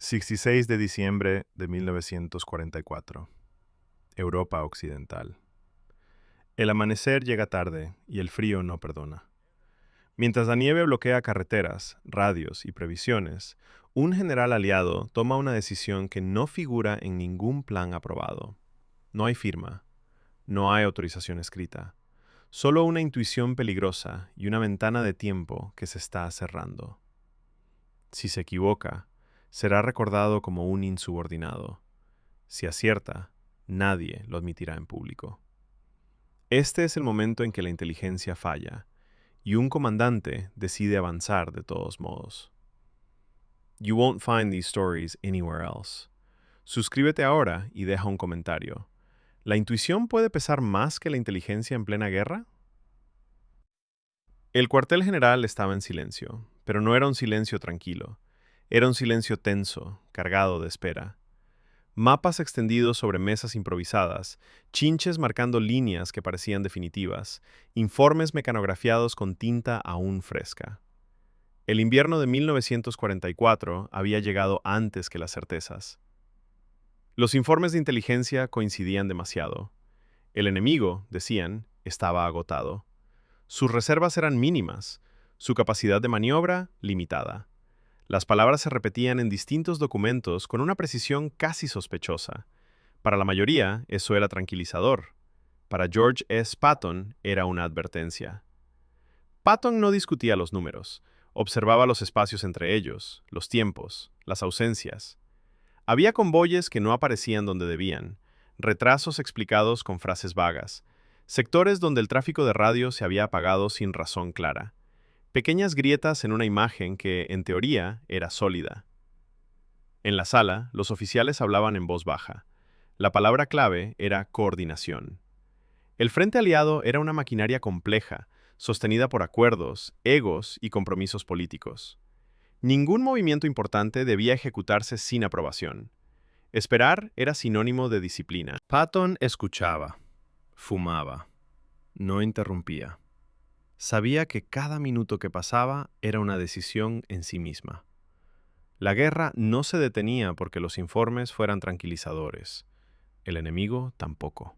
16 de diciembre de 1944. Europa Occidental. El amanecer llega tarde y el frío no perdona. Mientras la nieve bloquea carreteras, radios y previsiones, un general aliado toma una decisión que no figura en ningún plan aprobado. No hay firma, no hay autorización escrita, solo una intuición peligrosa y una ventana de tiempo que se está cerrando. Si se equivoca, será recordado como un insubordinado. Si acierta, nadie lo admitirá en público. Este es el momento en que la inteligencia falla y un comandante decide avanzar de todos modos. You won't find these stories anywhere else. Suscríbete ahora y deja un comentario. ¿La intuición puede pesar más que la inteligencia en plena guerra? El cuartel general estaba en silencio, pero no era un silencio tranquilo. Era un silencio tenso, cargado de espera. Mapas extendidos sobre mesas improvisadas, chinches marcando líneas que parecían definitivas, informes mecanografiados con tinta aún fresca. El invierno de 1944 había llegado antes que las certezas. Los informes de inteligencia coincidían demasiado. El enemigo, decían, estaba agotado. Sus reservas eran mínimas, su capacidad de maniobra limitada. Las palabras se repetían en distintos documentos con una precisión casi sospechosa. Para la mayoría, eso era tranquilizador. Para George S. Patton era una advertencia. Patton no discutía los números, observaba los espacios entre ellos, los tiempos, las ausencias. Había convoyes que no aparecían donde debían, retrasos explicados con frases vagas, sectores donde el tráfico de radio se había apagado sin razón clara. Pequeñas grietas en una imagen que, en teoría, era sólida. En la sala, los oficiales hablaban en voz baja. La palabra clave era coordinación. El Frente Aliado era una maquinaria compleja, sostenida por acuerdos, egos y compromisos políticos. Ningún movimiento importante debía ejecutarse sin aprobación. Esperar era sinónimo de disciplina. Patton escuchaba, fumaba, no interrumpía. Sabía que cada minuto que pasaba era una decisión en sí misma. La guerra no se detenía porque los informes fueran tranquilizadores. El enemigo tampoco.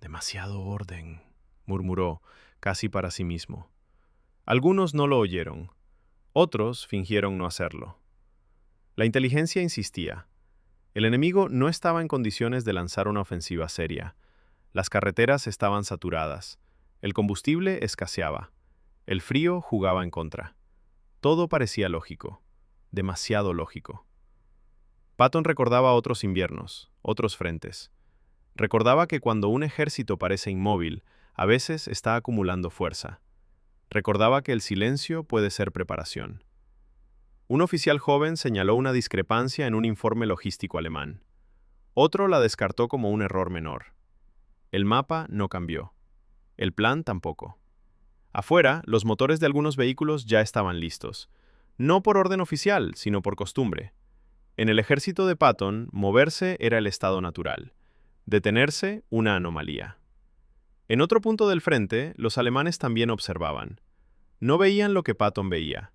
Demasiado orden, murmuró, casi para sí mismo. Algunos no lo oyeron. Otros fingieron no hacerlo. La inteligencia insistía. El enemigo no estaba en condiciones de lanzar una ofensiva seria. Las carreteras estaban saturadas. El combustible escaseaba. El frío jugaba en contra. Todo parecía lógico. Demasiado lógico. Patton recordaba otros inviernos, otros frentes. Recordaba que cuando un ejército parece inmóvil, a veces está acumulando fuerza. Recordaba que el silencio puede ser preparación. Un oficial joven señaló una discrepancia en un informe logístico alemán. Otro la descartó como un error menor. El mapa no cambió. El plan tampoco. Afuera, los motores de algunos vehículos ya estaban listos. No por orden oficial, sino por costumbre. En el ejército de Patton, moverse era el estado natural. Detenerse, una anomalía. En otro punto del frente, los alemanes también observaban. No veían lo que Patton veía.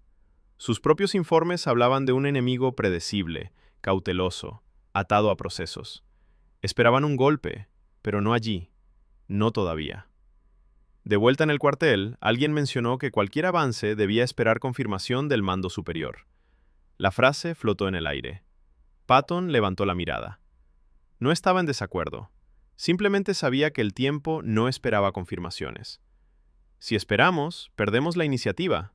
Sus propios informes hablaban de un enemigo predecible, cauteloso, atado a procesos. Esperaban un golpe, pero no allí, no todavía. De vuelta en el cuartel, alguien mencionó que cualquier avance debía esperar confirmación del mando superior. La frase flotó en el aire. Patton levantó la mirada. No estaba en desacuerdo. Simplemente sabía que el tiempo no esperaba confirmaciones. Si esperamos, perdemos la iniciativa.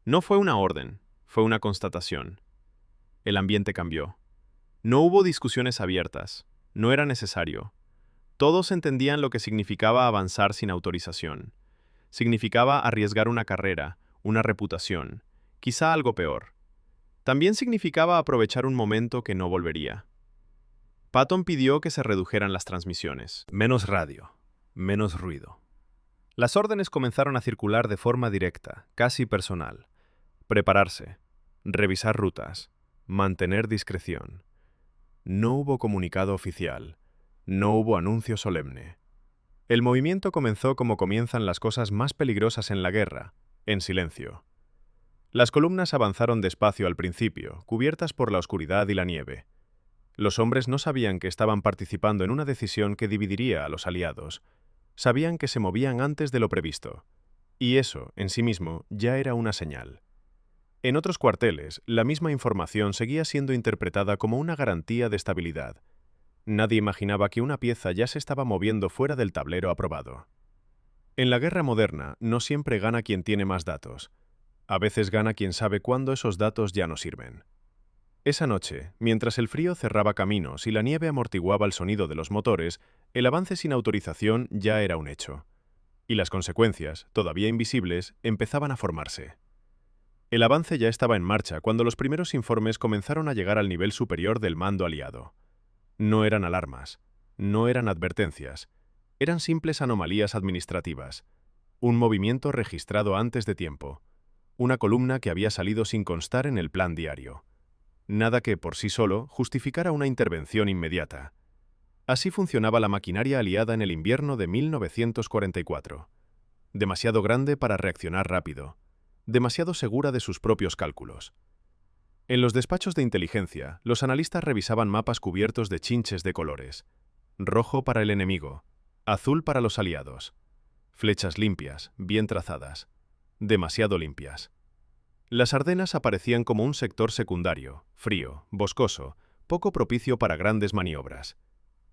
No fue una orden, fue una constatación. El ambiente cambió. No hubo discusiones abiertas. No era necesario. Todos entendían lo que significaba avanzar sin autorización. Significaba arriesgar una carrera, una reputación, quizá algo peor. También significaba aprovechar un momento que no volvería. Patton pidió que se redujeran las transmisiones. Menos radio, menos ruido. Las órdenes comenzaron a circular de forma directa, casi personal. Prepararse, revisar rutas, mantener discreción. No hubo comunicado oficial. No hubo anuncio solemne. El movimiento comenzó como comienzan las cosas más peligrosas en la guerra, en silencio. Las columnas avanzaron despacio al principio, cubiertas por la oscuridad y la nieve. Los hombres no sabían que estaban participando en una decisión que dividiría a los aliados. Sabían que se movían antes de lo previsto. Y eso, en sí mismo, ya era una señal. En otros cuarteles, la misma información seguía siendo interpretada como una garantía de estabilidad. Nadie imaginaba que una pieza ya se estaba moviendo fuera del tablero aprobado. En la guerra moderna, no siempre gana quien tiene más datos. A veces gana quien sabe cuándo esos datos ya no sirven. Esa noche, mientras el frío cerraba caminos y la nieve amortiguaba el sonido de los motores, el avance sin autorización ya era un hecho. Y las consecuencias, todavía invisibles, empezaban a formarse. El avance ya estaba en marcha cuando los primeros informes comenzaron a llegar al nivel superior del mando aliado. No eran alarmas, no eran advertencias, eran simples anomalías administrativas, un movimiento registrado antes de tiempo, una columna que había salido sin constar en el plan diario. Nada que, por sí solo, justificara una intervención inmediata. Así funcionaba la maquinaria aliada en el invierno de 1944. Demasiado grande para reaccionar rápido, demasiado segura de sus propios cálculos. En los despachos de inteligencia, los analistas revisaban mapas cubiertos de chinches de colores. Rojo para el enemigo, azul para los aliados. Flechas limpias, bien trazadas. Demasiado limpias. Las Ardenas aparecían como un sector secundario, frío, boscoso, poco propicio para grandes maniobras.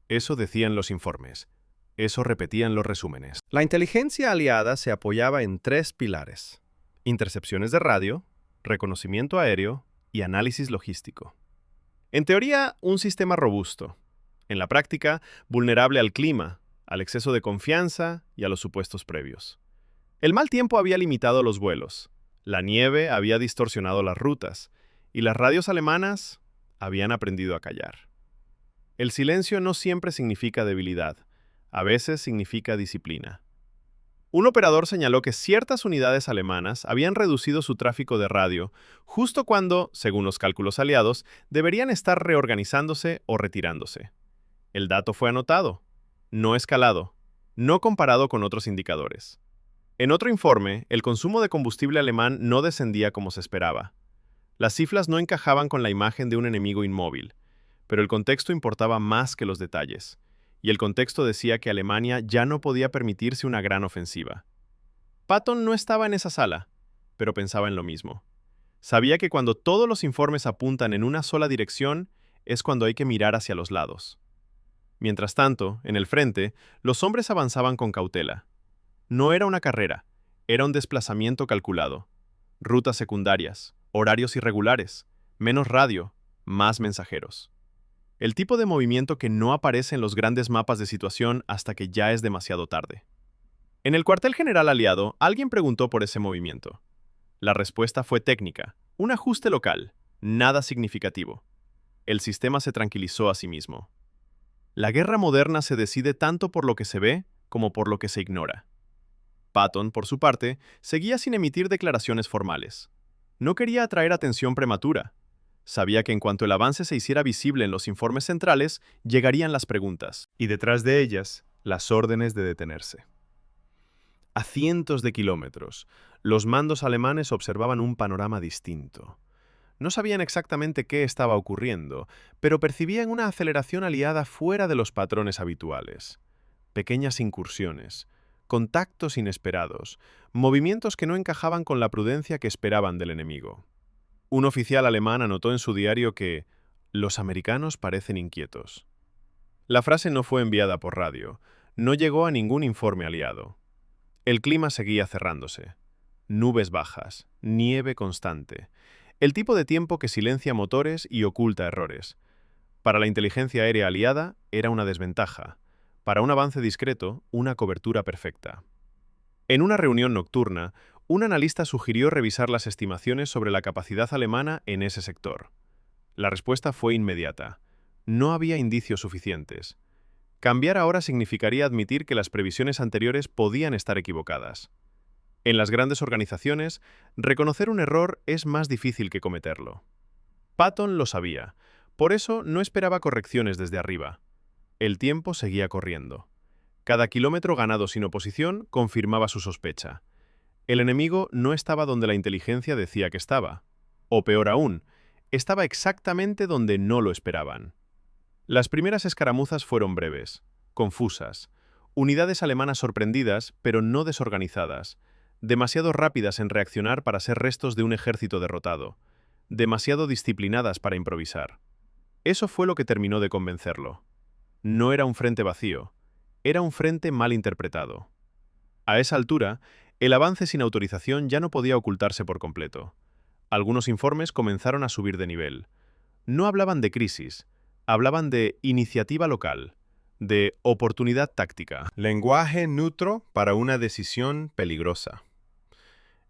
Eso decían los informes. Eso repetían los resúmenes. La inteligencia aliada se apoyaba en 3 pilares: intercepciones de radio, reconocimiento aéreo y análisis logístico. En teoría, un sistema robusto. En la práctica, vulnerable al clima, al exceso de confianza y a los supuestos previos. El mal tiempo había limitado los vuelos, la nieve había distorsionado las rutas y las radios alemanas habían aprendido a callar. El silencio no siempre significa debilidad, a veces significa disciplina. Un operador señaló que ciertas unidades alemanas habían reducido su tráfico de radio justo cuando, según los cálculos aliados, deberían estar reorganizándose o retirándose. El dato fue anotado, no escalado, no comparado con otros indicadores. En otro informe, el consumo de combustible alemán no descendía como se esperaba. Las cifras no encajaban con la imagen de un enemigo inmóvil, pero el contexto importaba más que los detalles. Y el contexto decía que Alemania ya no podía permitirse una gran ofensiva. Patton no estaba en esa sala, pero pensaba en lo mismo. Sabía que cuando todos los informes apuntan en una sola dirección, es cuando hay que mirar hacia los lados. Mientras tanto, en el frente, los hombres avanzaban con cautela. No era una carrera, era un desplazamiento calculado. Rutas secundarias, horarios irregulares, menos radio, más mensajeros. El tipo de movimiento que no aparece en los grandes mapas de situación hasta que ya es demasiado tarde. En el cuartel general aliado, alguien preguntó por ese movimiento. La respuesta fue técnica, un ajuste local, nada significativo. El sistema se tranquilizó a sí mismo. La guerra moderna se decide tanto por lo que se ve como por lo que se ignora. Patton, por su parte, seguía sin emitir declaraciones formales. No quería atraer atención prematura. Sabía que en cuanto el avance se hiciera visible en los informes centrales, llegarían las preguntas, y detrás de ellas, las órdenes de detenerse. A cientos de kilómetros, los mandos alemanes observaban un panorama distinto. No sabían exactamente qué estaba ocurriendo, pero percibían una aceleración aliada fuera de los patrones habituales. Pequeñas incursiones, contactos inesperados, movimientos que no encajaban con la prudencia que esperaban del enemigo. Un oficial alemán anotó en su diario que «los americanos parecen inquietos». La frase no fue enviada por radio, no llegó a ningún informe aliado. El clima seguía cerrándose. Nubes bajas, nieve constante. El tipo de tiempo que silencia motores y oculta errores. Para la inteligencia aérea aliada era una desventaja. Para un avance discreto, una cobertura perfecta. En una reunión nocturna, un analista sugirió revisar las estimaciones sobre la capacidad alemana en ese sector. La respuesta fue inmediata. No había indicios suficientes. Cambiar ahora significaría admitir que las previsiones anteriores podían estar equivocadas. En las grandes organizaciones, reconocer un error es más difícil que cometerlo. Patton lo sabía, por eso no esperaba correcciones desde arriba. El tiempo seguía corriendo. Cada kilómetro ganado sin oposición confirmaba su sospecha. El enemigo no estaba donde la inteligencia decía que estaba. O peor aún, estaba exactamente donde no lo esperaban. Las primeras escaramuzas fueron breves, confusas, unidades alemanas sorprendidas, pero no desorganizadas, demasiado rápidas en reaccionar para ser restos de un ejército derrotado, demasiado disciplinadas para improvisar. Eso fue lo que terminó de convencerlo. No era un frente vacío, era un frente mal interpretado. A esa altura, el avance sin autorización ya no podía ocultarse por completo. Algunos informes comenzaron a subir de nivel. No hablaban de crisis, hablaban de iniciativa local, de oportunidad táctica. Lenguaje neutro para una decisión peligrosa.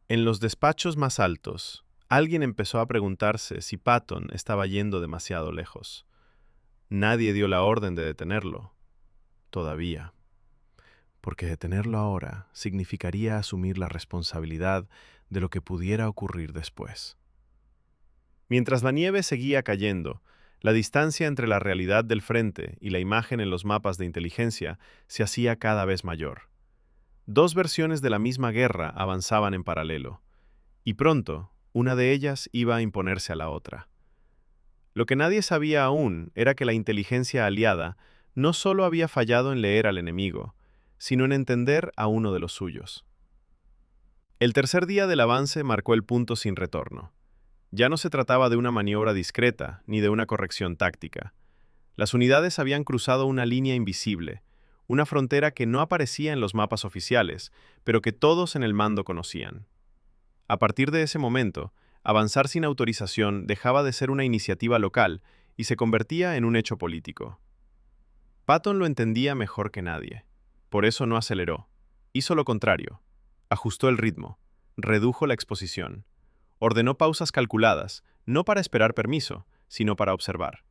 En los despachos más altos, alguien empezó a preguntarse si Patton estaba yendo demasiado lejos. Nadie dio la orden de detenerlo. Todavía. Porque detenerlo ahora significaría asumir la responsabilidad de lo que pudiera ocurrir después. Mientras la nieve seguía cayendo, la distancia entre la realidad del frente y la imagen en los mapas de inteligencia se hacía cada vez mayor. Dos versiones de la misma guerra avanzaban en paralelo, y pronto una de ellas iba a imponerse a la otra. Lo que nadie sabía aún era que la inteligencia aliada no solo había fallado en leer al enemigo, sino en entender a uno de los suyos. El tercer día del avance marcó el punto sin retorno. Ya no se trataba de una maniobra discreta ni de una corrección táctica. Las unidades habían cruzado una línea invisible, una frontera que no aparecía en los mapas oficiales, pero que todos en el mando conocían. A partir de ese momento, avanzar sin autorización dejaba de ser una iniciativa local y se convertía en un hecho político. Patton lo entendía mejor que nadie. Por eso no aceleró. Hizo lo contrario. Ajustó el ritmo, redujo la exposición. Ordenó pausas calculadas, no para esperar permiso, sino para observar.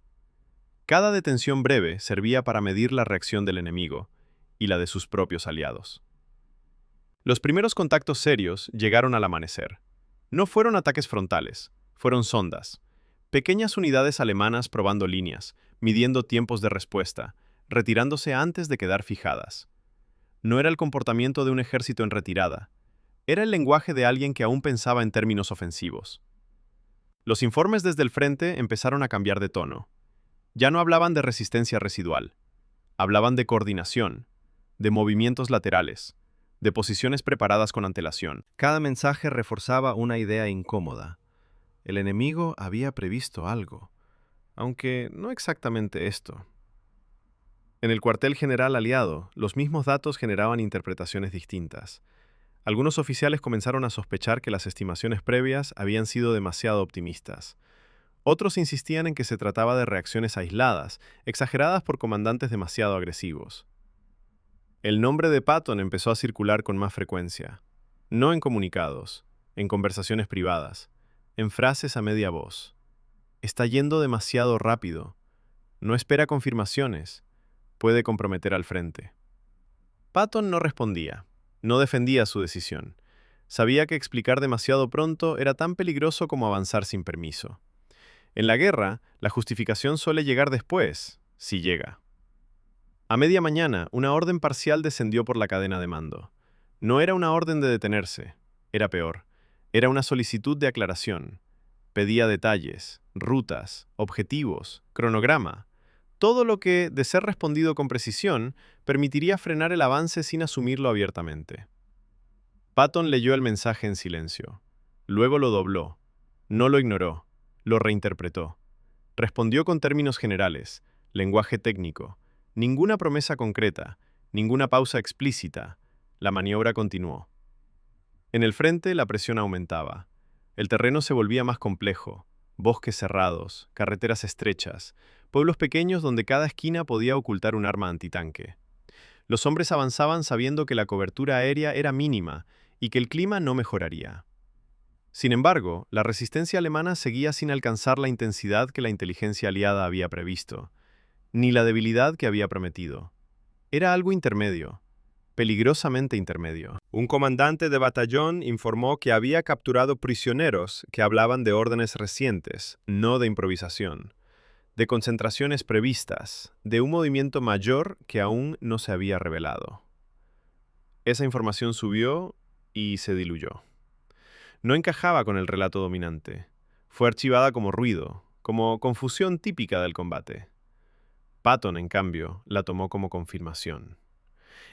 Cada detención breve servía para medir la reacción del enemigo y la de sus propios aliados. Los primeros contactos serios llegaron al amanecer. No fueron ataques frontales, fueron sondas. Pequeñas unidades alemanas probando líneas, midiendo tiempos de respuesta, retirándose antes de quedar fijadas. No era el comportamiento de un ejército en retirada. Era el lenguaje de alguien que aún pensaba en términos ofensivos. Los informes desde el frente empezaron a cambiar de tono. Ya no hablaban de resistencia residual. Hablaban de coordinación, de movimientos laterales, de posiciones preparadas con antelación. Cada mensaje reforzaba una idea incómoda. El enemigo había previsto algo, aunque no exactamente esto. En el cuartel general aliado, los mismos datos generaban interpretaciones distintas. Algunos oficiales comenzaron a sospechar que las estimaciones previas habían sido demasiado optimistas. Otros insistían en que se trataba de reacciones aisladas, exageradas por comandantes demasiado agresivos. El nombre de Patton empezó a circular con más frecuencia. No en comunicados, en conversaciones privadas, en frases a media voz. Está yendo demasiado rápido. No espera confirmaciones. Puede comprometer al frente. Patton no respondía. No defendía su decisión. Sabía que explicar demasiado pronto era tan peligroso como avanzar sin permiso. En la guerra, la justificación suele llegar después, si llega. A media mañana, una orden parcial descendió por la cadena de mando. No era una orden de detenerse, era peor. Era una solicitud de aclaración. Pedía detalles, rutas, objetivos, cronograma. Todo lo que, de ser respondido con precisión, permitiría frenar el avance sin asumirlo abiertamente. Patton leyó el mensaje en silencio. Luego lo dobló. No lo ignoró. Lo reinterpretó. Respondió con términos generales, lenguaje técnico, ninguna promesa concreta, ninguna pausa explícita. La maniobra continuó. En el frente la presión aumentaba. El terreno se volvía más complejo. Bosques cerrados, carreteras estrechas, pueblos pequeños donde cada esquina podía ocultar un arma antitanque. Los hombres avanzaban sabiendo que la cobertura aérea era mínima y que el clima no mejoraría. Sin embargo, la resistencia alemana seguía sin alcanzar la intensidad que la inteligencia aliada había previsto, ni la debilidad que había prometido. Era algo intermedio, peligrosamente intermedio. Un comandante de batallón informó que había capturado prisioneros que hablaban de órdenes recientes, no de improvisación, de concentraciones previstas, de un movimiento mayor que aún no se había revelado. Esa información subió y se diluyó. No encajaba con el relato dominante. Fue archivada como ruido, como confusión típica del combate. Patton, en cambio, la tomó como confirmación.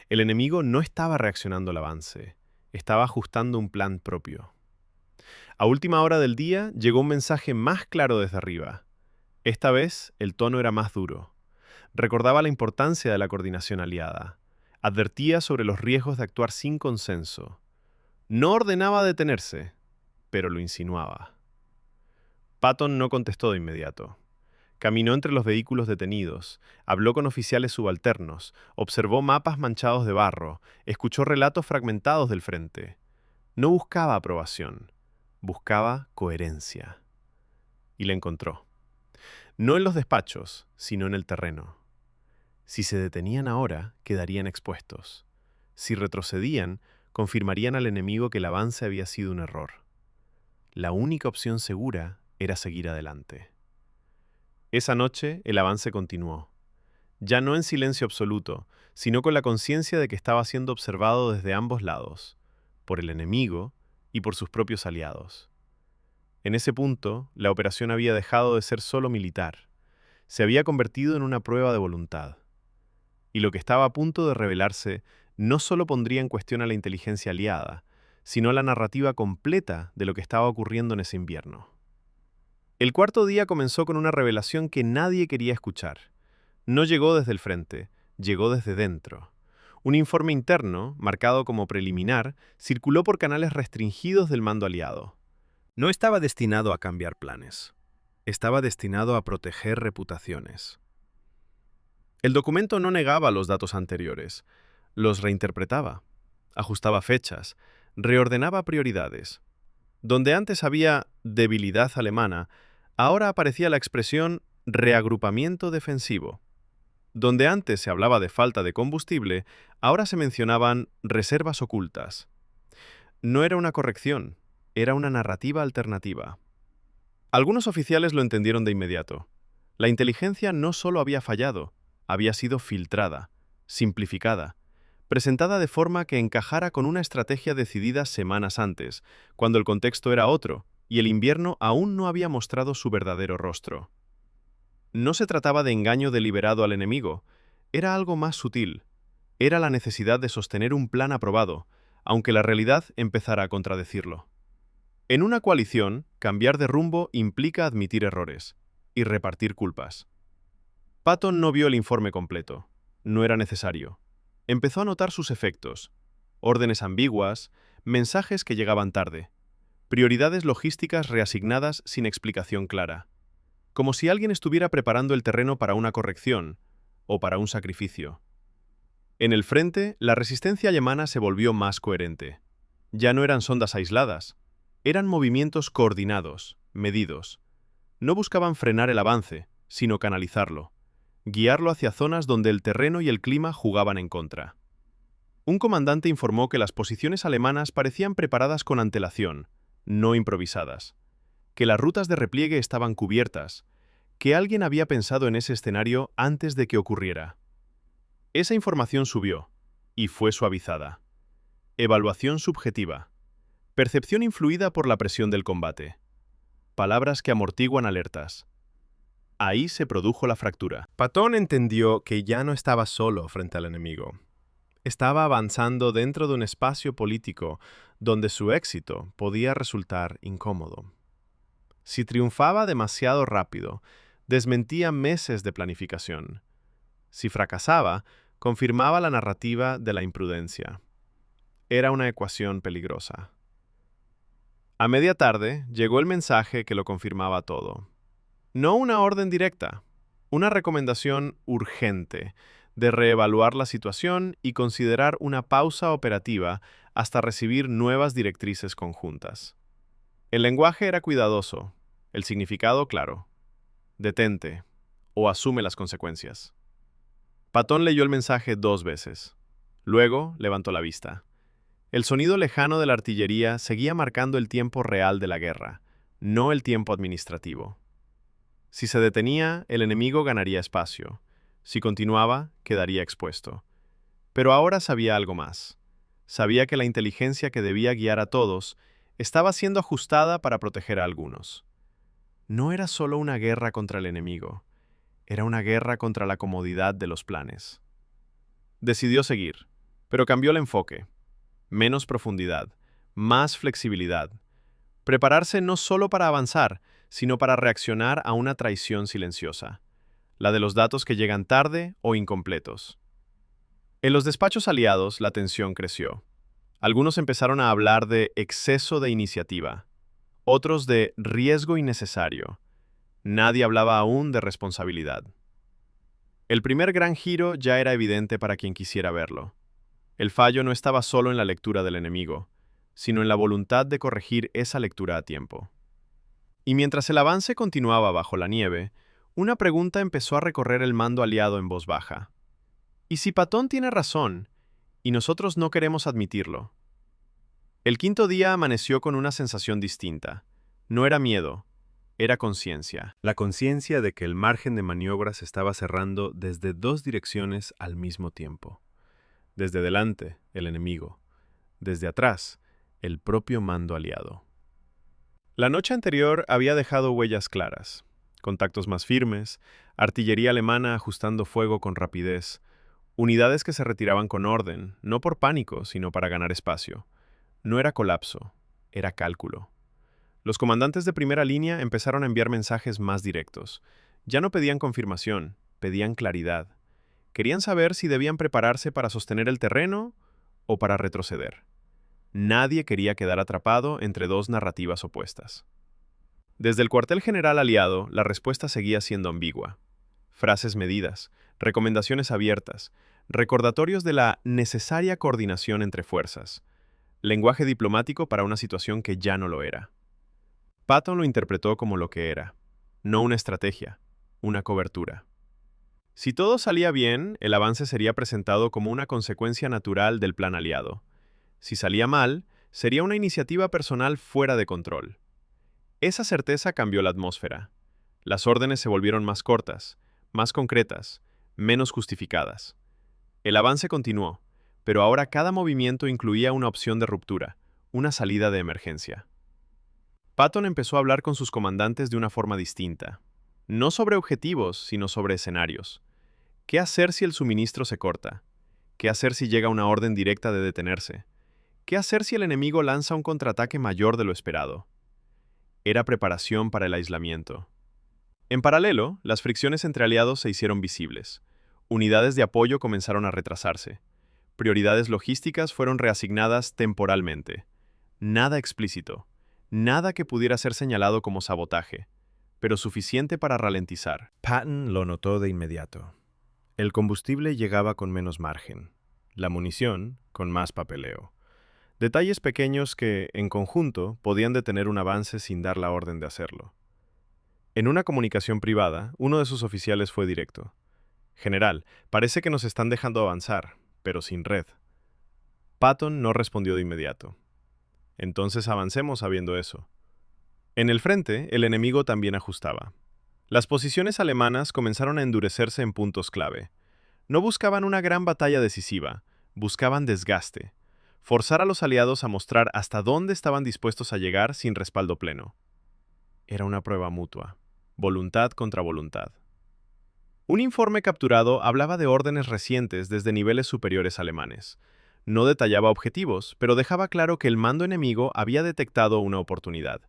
El enemigo no estaba reaccionando al avance, estaba ajustando un plan propio. A última hora del día llegó un mensaje más claro desde arriba. Esta vez el tono era más duro. Recordaba la importancia de la coordinación aliada. Advertía sobre los riesgos de actuar sin consenso. No ordenaba detenerse, pero lo insinuaba. Patton no contestó de inmediato. Caminó entre los vehículos detenidos, habló con oficiales subalternos, observó mapas manchados de barro, escuchó relatos fragmentados del frente. No buscaba aprobación, buscaba coherencia. Y la encontró. No en los despachos, sino en el terreno. Si se detenían ahora, quedarían expuestos. Si retrocedían, confirmarían al enemigo que el avance había sido un error. La única opción segura era seguir adelante. Esa noche el avance continuó, ya no en silencio absoluto, sino con la conciencia de que estaba siendo observado desde ambos lados, por el enemigo y por sus propios aliados. En ese punto, la operación había dejado de ser solo militar, se había convertido en una prueba de voluntad. Y lo que estaba a punto de revelarse no solo pondría en cuestión a la inteligencia aliada, sino la narrativa completa de lo que estaba ocurriendo en ese invierno. El cuarto día comenzó con una revelación que nadie quería escuchar. No llegó desde el frente, llegó desde dentro. Un informe interno, marcado como preliminar, circuló por canales restringidos del mando aliado. No estaba destinado a cambiar planes. Estaba destinado a proteger reputaciones. El documento no negaba los datos anteriores, los reinterpretaba, ajustaba fechas, reordenaba prioridades. Donde antes había debilidad alemana, ahora aparecía la expresión reagrupamiento defensivo. Donde antes se hablaba de falta de combustible, ahora se mencionaban reservas ocultas. No era una corrección, era una narrativa alternativa. Algunos oficiales lo entendieron de inmediato. La inteligencia no solo había fallado, había sido filtrada, simplificada, presentada de forma que encajara con una estrategia decidida semanas antes, cuando el contexto era otro y el invierno aún no había mostrado su verdadero rostro. No se trataba de engaño deliberado al enemigo, era algo más sutil. Era la necesidad de sostener un plan aprobado, aunque la realidad empezara a contradecirlo. En una coalición, cambiar de rumbo implica admitir errores y repartir culpas. Patton no vio el informe completo. No era necesario. Empezó a notar sus efectos. Órdenes ambiguas, mensajes que llegaban tarde, prioridades logísticas reasignadas sin explicación clara. Como si alguien estuviera preparando el terreno para una corrección o para un sacrificio. En el frente, la resistencia alemana se volvió más coherente. Ya no eran sondas aisladas, eran movimientos coordinados, medidos. No buscaban frenar el avance, sino canalizarlo, guiarlo hacia zonas donde el terreno y el clima jugaban en contra. Un comandante informó que las posiciones alemanas parecían preparadas con antelación, no improvisadas, que las rutas de repliegue estaban cubiertas, que alguien había pensado en ese escenario antes de que ocurriera. Esa información subió, y fue suavizada. Evaluación subjetiva. Percepción influida por la presión del combate. Palabras que amortiguan alertas. Ahí se produjo la fractura. Patton entendió que ya no estaba solo frente al enemigo. Estaba avanzando dentro de un espacio político donde su éxito podía resultar incómodo. Si triunfaba demasiado rápido, desmentía meses de planificación. Si fracasaba, confirmaba la narrativa de la imprudencia. Era una ecuación peligrosa. A media tarde llegó el mensaje que lo confirmaba todo. No una orden directa, una recomendación urgente de reevaluar la situación y considerar una pausa operativa hasta recibir nuevas directrices conjuntas. El lenguaje era cuidadoso, el significado claro. Detente o asume las consecuencias. Patton leyó el mensaje 2 veces. Luego levantó la vista. El sonido lejano de la artillería seguía marcando el tiempo real de la guerra, no el tiempo administrativo. Si se detenía, el enemigo ganaría espacio. Si continuaba, quedaría expuesto. Pero ahora sabía algo más. Sabía que la inteligencia que debía guiar a todos estaba siendo ajustada para proteger a algunos. No era solo una guerra contra el enemigo, era una guerra contra la comodidad de los planes. Decidió seguir, pero cambió el enfoque. Menos profundidad, más flexibilidad. Prepararse no solo para avanzar, sino para reaccionar a una traición silenciosa, la de los datos que llegan tarde o incompletos. En los despachos aliados, la tensión creció. Algunos empezaron a hablar de exceso de iniciativa, otros de riesgo innecesario. Nadie hablaba aún de responsabilidad. El primer gran giro ya era evidente para quien quisiera verlo. El fallo no estaba solo en la lectura del enemigo, sino en la voluntad de corregir esa lectura a tiempo. Y mientras el avance continuaba bajo la nieve, una pregunta empezó a recorrer el mando aliado en voz baja. ¿Y si Patton tiene razón, y nosotros no queremos admitirlo? El quinto día amaneció con una sensación distinta. No era miedo, era conciencia. La conciencia de que el margen de maniobra se estaba cerrando desde dos direcciones al mismo tiempo. Desde delante, el enemigo. Desde atrás, el propio mando aliado. La noche anterior había dejado huellas claras. Contactos más firmes, artillería alemana ajustando fuego con rapidez, unidades que se retiraban con orden, no por pánico, sino para ganar espacio. No era colapso, era cálculo. Los comandantes de primera línea empezaron a enviar mensajes más directos. Ya no pedían confirmación, pedían claridad. Querían saber si debían prepararse para sostener el terreno o para retroceder. Nadie quería quedar atrapado entre dos narrativas opuestas. Desde el cuartel general aliado, la respuesta seguía siendo ambigua. Frases medidas, recomendaciones abiertas, recordatorios de la necesaria coordinación entre fuerzas. Lenguaje diplomático para una situación que ya no lo era. Patton lo interpretó como lo que era, no una estrategia, una cobertura. Si todo salía bien, el avance sería presentado como una consecuencia natural del plan aliado. Si salía mal, sería una iniciativa personal fuera de control. Esa certeza cambió la atmósfera. Las órdenes se volvieron más cortas, más concretas, menos justificadas. El avance continuó, pero ahora cada movimiento incluía una opción de ruptura, una salida de emergencia. Patton empezó a hablar con sus comandantes de una forma distinta. No sobre objetivos, sino sobre escenarios. ¿Qué hacer si el suministro se corta? ¿Qué hacer si llega una orden directa de detenerse? ¿Qué hacer si el enemigo lanza un contraataque mayor de lo esperado? Era preparación para el aislamiento. En paralelo, las fricciones entre aliados se hicieron visibles. Unidades de apoyo comenzaron a retrasarse. Prioridades logísticas fueron reasignadas temporalmente. Nada explícito, nada que pudiera ser señalado como sabotaje, pero suficiente para ralentizar. Patton lo notó de inmediato. El combustible llegaba con menos margen, la munición con más papeleo. Detalles pequeños que, en conjunto, podían detener un avance sin dar la orden de hacerlo. En una comunicación privada, uno de sus oficiales fue directo. «General, parece que nos están dejando avanzar, pero sin red». Patton no respondió de inmediato. «Entonces avancemos sabiendo eso». En el frente, el enemigo también ajustaba. Las posiciones alemanas comenzaron a endurecerse en puntos clave. No buscaban una gran batalla decisiva, buscaban desgaste. Forzar a los aliados a mostrar hasta dónde estaban dispuestos a llegar sin respaldo pleno. Era una prueba mutua, voluntad contra voluntad. Un informe capturado hablaba de órdenes recientes desde niveles superiores alemanes. No detallaba objetivos, pero dejaba claro que el mando enemigo había detectado una oportunidad.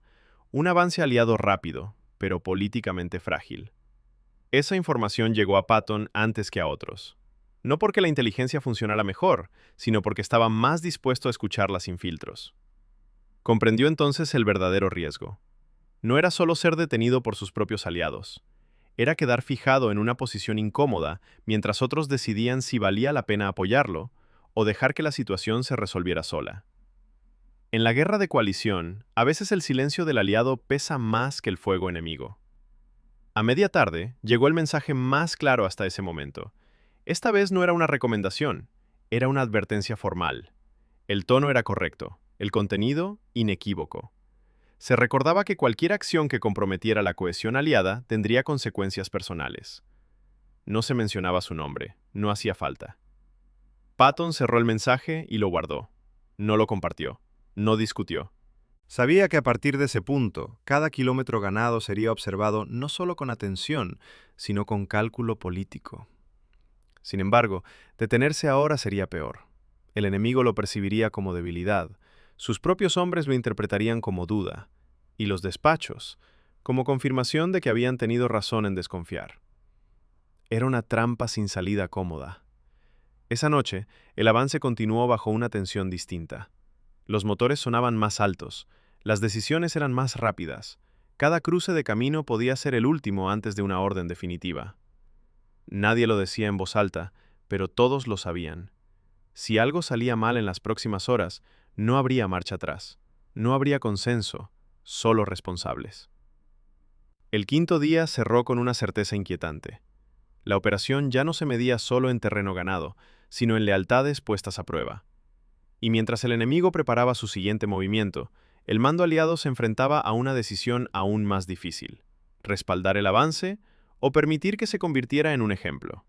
Un avance aliado rápido, pero políticamente frágil. Esa información llegó a Patton antes que a otros. No porque la inteligencia funcionara mejor, sino porque estaba más dispuesto a escucharla sin filtros. Comprendió entonces el verdadero riesgo. No era solo ser detenido por sus propios aliados. Era quedar fijado en una posición incómoda mientras otros decidían si valía la pena apoyarlo o dejar que la situación se resolviera sola. En la guerra de coalición, a veces el silencio del aliado pesa más que el fuego enemigo. A media tarde, llegó el mensaje más claro hasta ese momento. Esta vez no era una recomendación, era una advertencia formal. El tono era correcto, el contenido inequívoco. Se recordaba que cualquier acción que comprometiera la cohesión aliada tendría consecuencias personales. No se mencionaba su nombre, no hacía falta. Patton cerró el mensaje y lo guardó. No lo compartió. No discutió. Sabía que a partir de ese punto, cada kilómetro ganado sería observado no solo con atención, sino con cálculo político. Sin embargo, detenerse ahora sería peor. El enemigo lo percibiría como debilidad, sus propios hombres lo interpretarían como duda, y los despachos, como confirmación de que habían tenido razón en desconfiar. Era una trampa sin salida cómoda. Esa noche, el avance continuó bajo una tensión distinta. Los motores sonaban más altos, las decisiones eran más rápidas, cada cruce de camino podía ser el último antes de una orden definitiva. Nadie lo decía en voz alta, pero todos lo sabían. Si algo salía mal en las próximas horas, no habría marcha atrás, no habría consenso, solo responsables. El quinto día cerró con una certeza inquietante. La operación ya no se medía solo en terreno ganado, sino en lealtades puestas a prueba. Y mientras el enemigo preparaba su siguiente movimiento, el mando aliado se enfrentaba a una decisión aún más difícil: respaldar el avance o permitir que se convirtiera en un ejemplo.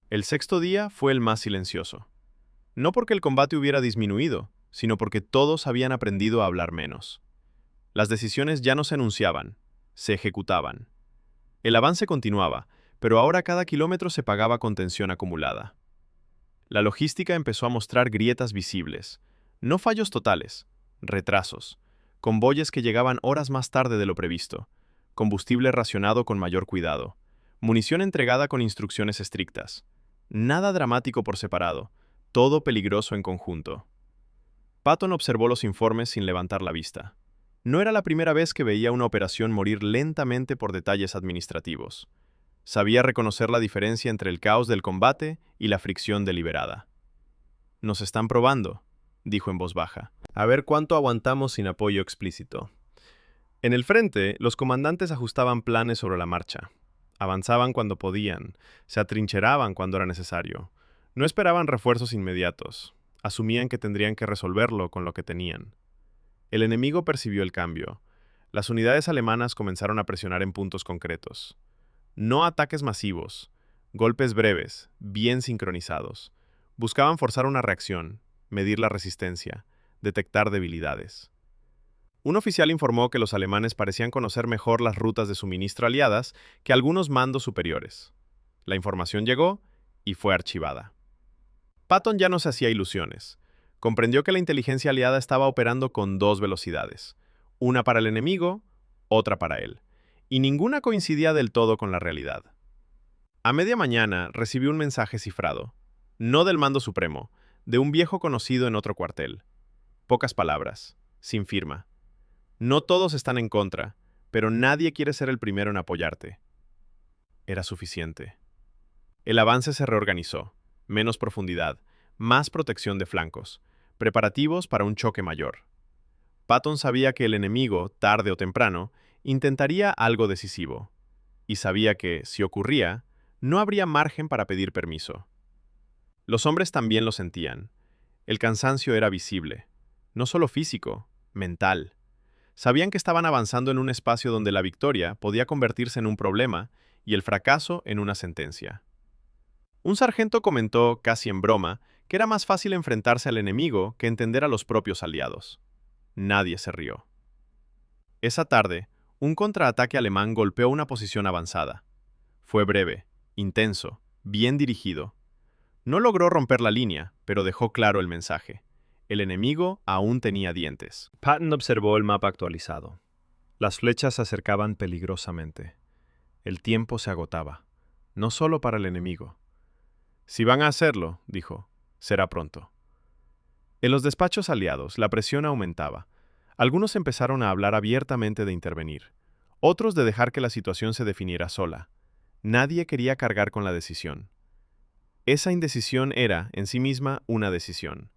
El sexto día fue el más silencioso. No porque el combate hubiera disminuido, sino porque todos habían aprendido a hablar menos. Las decisiones ya no se anunciaban, se ejecutaban. El avance continuaba, pero ahora cada kilómetro se pagaba con tensión acumulada. La logística empezó a mostrar grietas visibles, no fallos totales, retrasos, convoyes que llegaban horas más tarde de lo previsto, combustible racionado con mayor cuidado, munición entregada con instrucciones estrictas. Nada dramático por separado, todo peligroso en conjunto. Patton observó los informes sin levantar la vista. No era la primera vez que veía una operación morir lentamente por detalles administrativos. Sabía reconocer la diferencia entre el caos del combate y la fricción deliberada. «Nos están probando», dijo en voz baja. «A ver cuánto aguantamos sin apoyo explícito». En el frente, los comandantes ajustaban planes sobre la marcha. Avanzaban cuando podían, se atrincheraban cuando era necesario. No esperaban refuerzos inmediatos. Asumían que tendrían que resolverlo con lo que tenían. El enemigo percibió el cambio. Las unidades alemanas comenzaron a presionar en puntos concretos. No ataques masivos, golpes breves, bien sincronizados. Buscaban forzar una reacción, medir la resistencia, detectar debilidades. Un oficial informó que los alemanes parecían conocer mejor las rutas de suministro aliadas que algunos mandos superiores. La información llegó y fue archivada. Patton ya no se hacía ilusiones. Comprendió que la inteligencia aliada estaba operando con dos velocidades, una para el enemigo, otra para él, y ninguna coincidía del todo con la realidad. A media mañana recibió un mensaje cifrado, no del mando supremo, de un viejo conocido en otro cuartel. Pocas palabras, sin firma. No todos están en contra, pero nadie quiere ser el primero en apoyarte. Era suficiente. El avance se reorganizó, menos profundidad, más protección de flancos, preparativos para un choque mayor. Patton sabía que el enemigo, tarde o temprano, intentaría algo decisivo, y sabía que, si ocurría, no habría margen para pedir permiso. Los hombres también lo sentían. El cansancio era visible, no solo físico, mental. Sabían que estaban avanzando en un espacio donde la victoria podía convertirse en un problema y el fracaso en una sentencia. Un sargento comentó, casi en broma, que era más fácil enfrentarse al enemigo que entender a los propios aliados. Nadie se rió. Esa tarde, un contraataque alemán golpeó una posición avanzada. Fue breve, intenso, bien dirigido. No logró romper la línea, pero dejó claro el mensaje. El enemigo aún tenía dientes. Patton observó el mapa actualizado. Las flechas se acercaban peligrosamente. El tiempo se agotaba, no solo para el enemigo. «Si van a hacerlo», dijo, «será pronto». En los despachos aliados, la presión aumentaba. Algunos empezaron a hablar abiertamente de intervenir, otros de dejar que la situación se definiera sola. Nadie quería cargar con la decisión. Esa indecisión era, en sí misma, una decisión.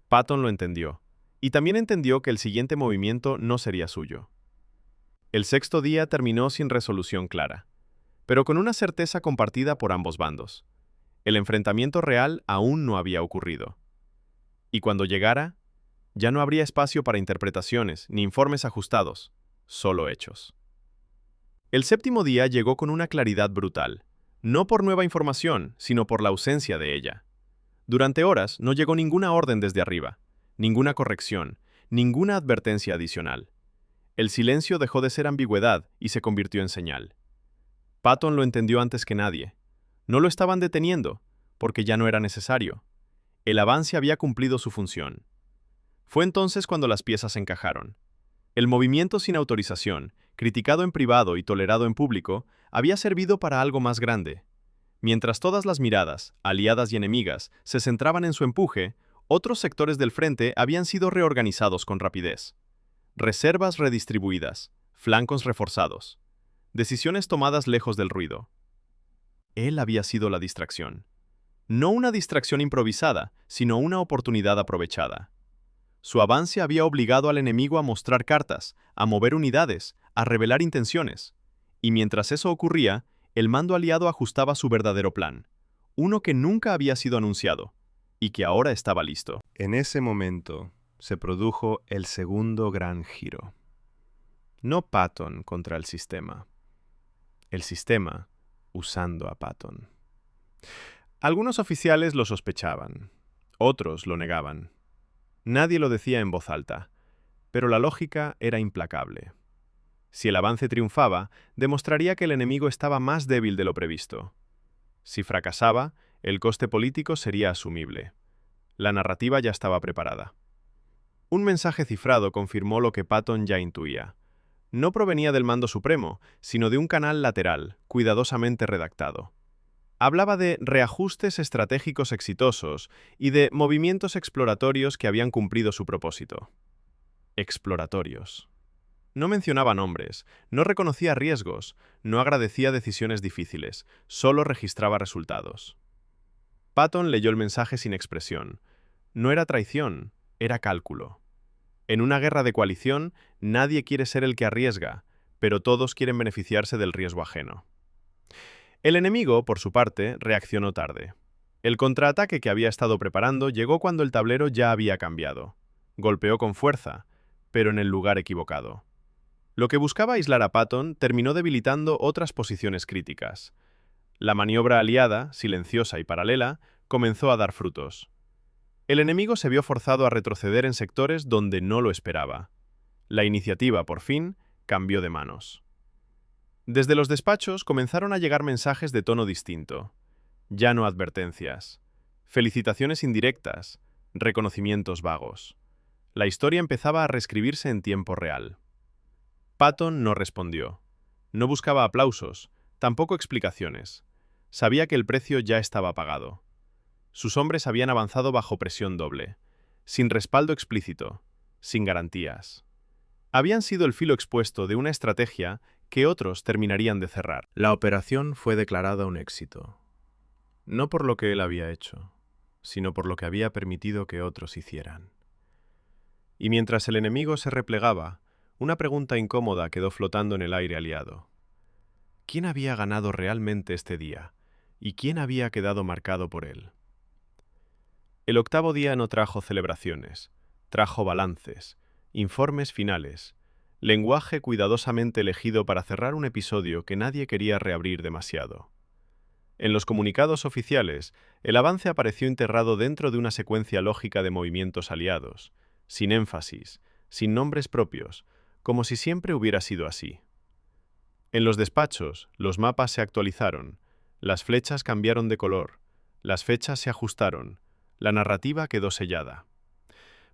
Patton lo entendió, y también entendió que el siguiente movimiento no sería suyo. El sexto día terminó sin resolución clara, pero con una certeza compartida por ambos bandos. El enfrentamiento real aún no había ocurrido. Y cuando llegara, ya no habría espacio para interpretaciones ni informes ajustados, solo hechos. El séptimo día llegó con una claridad brutal, no por nueva información, sino por la ausencia de ella. Durante horas no llegó ninguna orden desde arriba, ninguna corrección, ninguna advertencia adicional. El silencio dejó de ser ambigüedad y se convirtió en señal. Patton lo entendió antes que nadie. No lo estaban deteniendo, porque ya no era necesario. El avance había cumplido su función. Fue entonces cuando las piezas encajaron. El movimiento sin autorización, criticado en privado y tolerado en público, había servido para algo más grande. Mientras todas las miradas, aliadas y enemigas, se centraban en su empuje, otros sectores del frente habían sido reorganizados con rapidez. Reservas redistribuidas, flancos reforzados, decisiones tomadas lejos del ruido. Él había sido la distracción. No una distracción improvisada, sino una oportunidad aprovechada. Su avance había obligado al enemigo a mostrar cartas, a mover unidades, a revelar intenciones. Y mientras eso ocurría, el mando aliado ajustaba su verdadero plan, uno que nunca había sido anunciado, y que ahora estaba listo. En ese momento se produjo el segundo gran giro. No Patton contra el sistema sistema usando a Patton. Algunos oficiales lo sospechaban, otros lo negaban. Nadie lo decía en voz alta, pero la lógica era implacable. Si el avance triunfaba, demostraría que el enemigo estaba más débil de lo previsto. Si fracasaba, el coste político sería asumible. La narrativa ya estaba preparada. Un mensaje cifrado confirmó lo que Patton ya intuía. No provenía del mando supremo, sino de un canal lateral, cuidadosamente redactado. Hablaba de reajustes estratégicos exitosos y de movimientos exploratorios que habían cumplido su propósito. Exploratorios. No mencionaba nombres, no reconocía riesgos, no agradecía decisiones difíciles, solo registraba resultados. Patton leyó el mensaje sin expresión. No era traición, era cálculo. En una guerra de coalición, nadie quiere ser el que arriesga, pero todos quieren beneficiarse del riesgo ajeno. El enemigo, por su parte, reaccionó tarde. El contraataque que había estado preparando llegó cuando el tablero ya había cambiado. Golpeó con fuerza, pero en el lugar equivocado. Lo que buscaba aislar a Patton terminó debilitando otras posiciones críticas. La maniobra aliada, silenciosa y paralela, comenzó a dar frutos. El enemigo se vio forzado a retroceder en sectores donde no lo esperaba. La iniciativa, por fin, cambió de manos. Desde los despachos comenzaron a llegar mensajes de tono distinto. Ya no advertencias. Felicitaciones indirectas. Reconocimientos vagos. La historia empezaba a reescribirse en tiempo real. Patton no respondió. No buscaba aplausos, tampoco explicaciones. Sabía que el precio ya estaba pagado. Sus hombres habían avanzado bajo presión doble, sin respaldo explícito, sin garantías. Habían sido el filo expuesto de una estrategia que otros terminarían de cerrar. La operación fue declarada un éxito. No por lo que él había hecho, sino por lo que había permitido que otros hicieran. Y mientras el enemigo se replegaba, una pregunta incómoda quedó flotando en el aire aliado. ¿Quién había ganado realmente este día? ¿Y quién había quedado marcado por él? El octavo día no trajo celebraciones, trajo balances, informes finales, lenguaje cuidadosamente elegido para cerrar un episodio que nadie quería reabrir demasiado. En los comunicados oficiales, el avance apareció enterrado dentro de una secuencia lógica de movimientos aliados, sin énfasis, sin nombres propios, como si siempre hubiera sido así. En los despachos, los mapas se actualizaron, las flechas cambiaron de color, las fechas se ajustaron, la narrativa quedó sellada.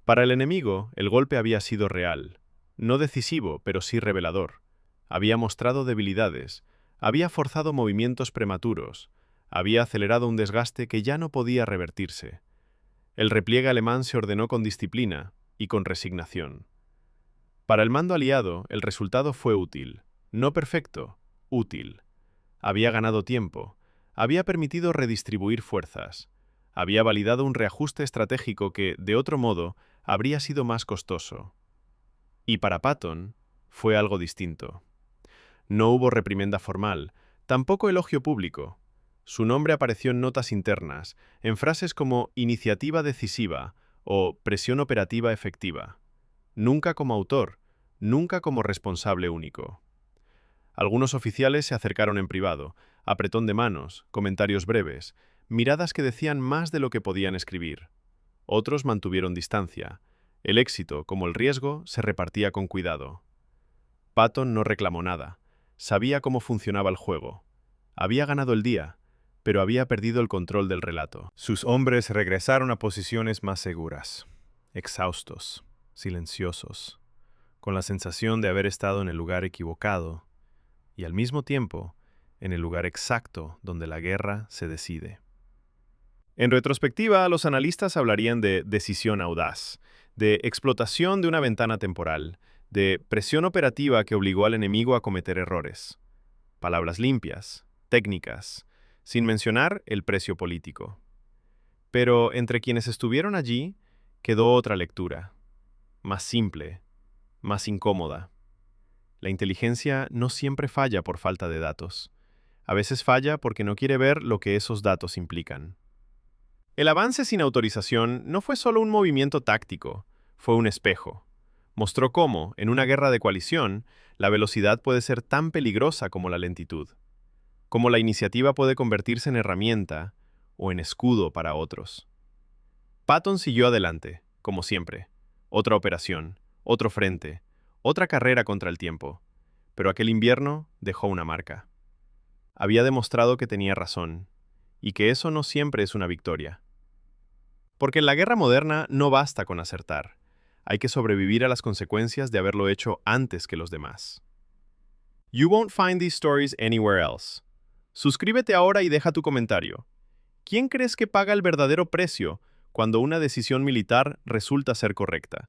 Para el enemigo, el golpe había sido real, no decisivo, pero sí revelador. Había mostrado debilidades, había forzado movimientos prematuros, había acelerado un desgaste que ya no podía revertirse. El repliegue alemán se ordenó con disciplina y con resignación. Para el mando aliado, el resultado fue útil, no perfecto, útil. Había ganado tiempo, había permitido redistribuir fuerzas, había validado un reajuste estratégico que, de otro modo, habría sido más costoso. Y para Patton fue algo distinto. No hubo reprimenda formal, tampoco elogio público. Su nombre apareció en notas internas, en frases como iniciativa decisiva o presión operativa efectiva. Nunca como autor, nunca como responsable único. Algunos oficiales se acercaron en privado, apretón de manos, comentarios breves, miradas que decían más de lo que podían escribir. Otros mantuvieron distancia, El éxito, como el riesgo, se repartía con cuidado. Patton no reclamó nada. Sabía cómo funcionaba el juego. Había ganado el día, pero había perdido el control del relato. Sus hombres regresaron a posiciones más seguras, exhaustos, silenciosos, con la sensación de haber estado en el lugar equivocado y al mismo tiempo en el lugar exacto donde la guerra se decide. En retrospectiva, los analistas hablarían de decisión audaz, de explotación de una ventana temporal, de presión operativa que obligó al enemigo a cometer errores. Palabras limpias, técnicas, sin mencionar el precio político. Pero entre quienes estuvieron allí quedó otra lectura, más simple, más incómoda. La inteligencia no siempre falla por falta de datos. A veces falla porque no quiere ver lo que esos datos implican. El avance sin autorización no fue solo un movimiento táctico, fue un espejo. Mostró cómo, en una guerra de coalición, la velocidad puede ser tan peligrosa como la lentitud. Cómo la iniciativa puede convertirse en herramienta o en escudo para otros. Patton siguió adelante, como siempre. Otra operación, otro frente, otra carrera contra el tiempo. Pero aquel invierno dejó una marca. Había demostrado que tenía razón, y que eso no siempre es una victoria. Porque en la guerra moderna no basta con acertar. Hay que sobrevivir a las consecuencias de haberlo hecho antes que los demás. You won't find these stories anywhere else. Suscríbete ahora y deja tu comentario. ¿Quién crees que paga el verdadero precio cuando una decisión militar resulta ser correcta?